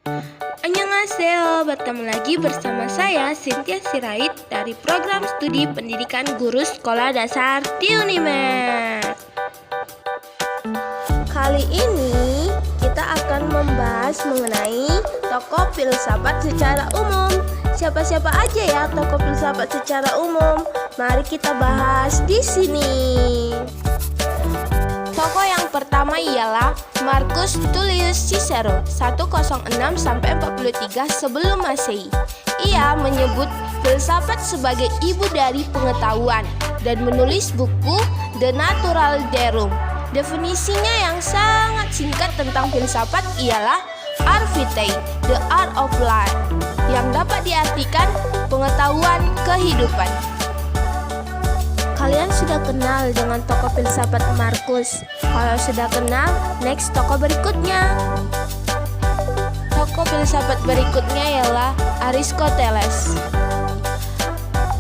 Annyeonghaseyo, bertemu lagi bersama saya Cynthia Sirait dari program studi pendidikan guru sekolah dasar di Unimed. Kali ini kita akan membahas mengenai tokoh filsafat secara umum. Siapa-siapa aja ya tokoh filsafat secara umum? Mari kita bahas di sini. Tokoh yang pertama ialah Marcus Tullius Cicero 106-43 sebelum Masehi. Ia menyebut filsafat sebagai ibu dari pengetahuan dan menulis buku De Natura Deum. Definisinya yang sangat singkat tentang filsafat ialah Ars Vitae, the art of life, yang dapat diartikan pengetahuan kehidupan. Kalian sudah kenal dengan tokoh filsafat Marcus? Kalau sudah kenal, next tokoh berikutnya. Tokoh filsafat berikutnya ialah Aristoteles.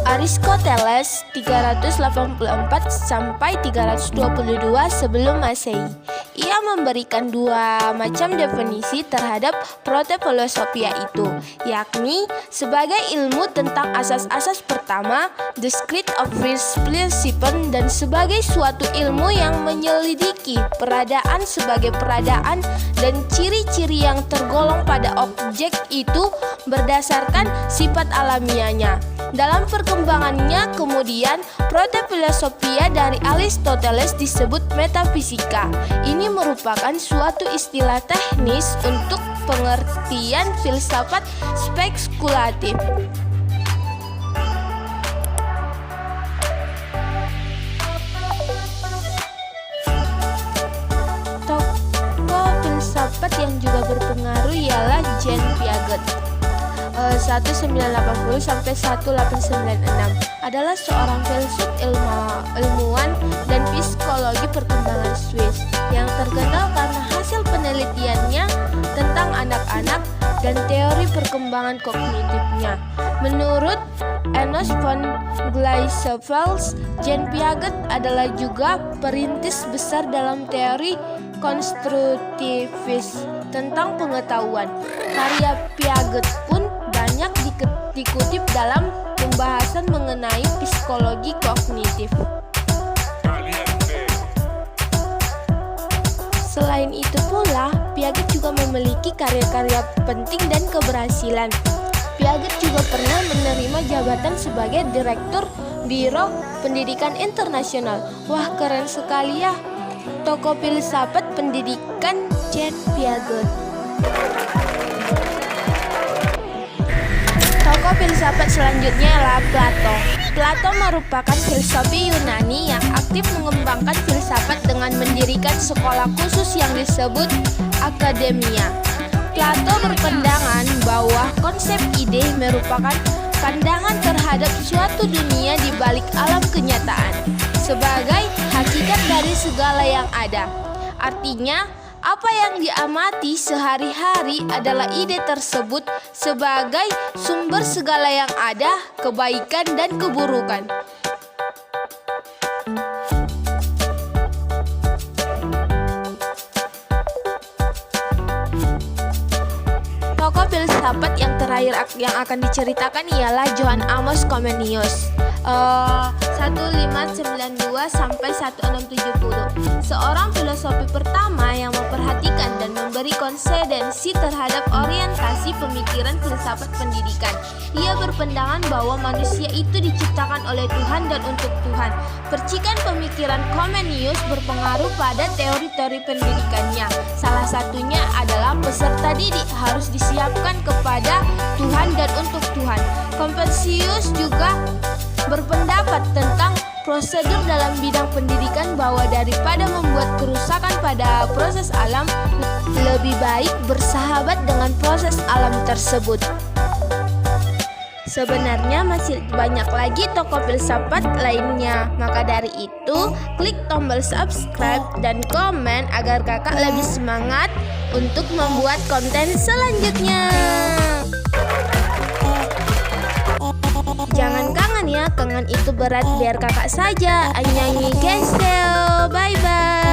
Aristoteles 384 sampai 322 sebelum Masehi. Ia memberikan dua macam definisi terhadap proto-filosofia itu, yakni sebagai ilmu tentang asas-asas pertama, the script of first principle, dan sebagai suatu ilmu yang menyelidiki peradaan sebagai peradaan dan ciri-ciri yang tergolong pada objek itu berdasarkan sifat alamiahnya. Dalam perkembangannya kemudian proto-filosofia dari Aristoteles disebut metafisika. Ini merupakan suatu istilah teknis untuk pengertian filsafat spekulatif. Tokoh filsafat yang juga berpengaruh ialah Jean Piaget 1980 sampai 1896, adalah seorang filsuf ilmuwan dan psikologi perkembangan Swiss yang terkenal karena hasil penelitiannya tentang anak-anak dan teori perkembangan kognitifnya. Menurut Enos von Gleichfels, Jean Piaget adalah juga perintis besar dalam teori konstruktivis tentang pengetahuan. Karya Piaget pun banyak dikutip dalam pembahasan mengenai psikologi kognitif. Selain itu pula, Piaget juga memiliki karya-karya penting dan keberhasilan. Piaget juga pernah menerima jabatan sebagai Direktur Biro Pendidikan Internasional. Wah, keren sekali ya. Tokoh filsafat pendidikan Jean Piaget. Tokoh filsafat selanjutnya adalah Plato. Plato merupakan filsuf Yunani yang aktif mengembangkan filsafat dengan mendirikan sekolah khusus yang disebut Akademia. Plato berpandangan bahwa konsep ide merupakan pandangan terhadap suatu dunia di balik alam kenyataan sebagai hakikat dari segala yang ada. Artinya, apa yang diamati sehari-hari adalah ide tersebut sebagai sumber segala yang ada, kebaikan dan keburukan. Tokoh filsafat yang terakhir yang akan diceritakan ialah Johann Amos Comenius 1592 sampai 1670. Seorang filosofi pertama yang memperhatikan dan memberi konsistensi terhadap orientasi pemikiran filsafat pendidikan. Ia berpandangan bahwa manusia itu diciptakan oleh Tuhan dan untuk Tuhan. Percikan pemikiran Comenius berpengaruh pada teori-teori pendidikannya. Salah satunya adalah peserta didik harus disiapkan kepada Tuhan dan untuk Tuhan. Comenius juga berpendapat tentang prosedur dalam bidang pendidikan bahwa daripada membuat kerusakan pada proses alam, lebih baik bersahabat dengan proses alam tersebut. Sebenarnya masih banyak lagi tokoh filsafat lainnya. Maka dari itu, klik tombol subscribe dan komen agar kakak lebih semangat untuk membuat konten selanjutnya. Jangan kangen ya, kangen itu berat, biar kakak saja. Annyeonghaseyo, bye bye.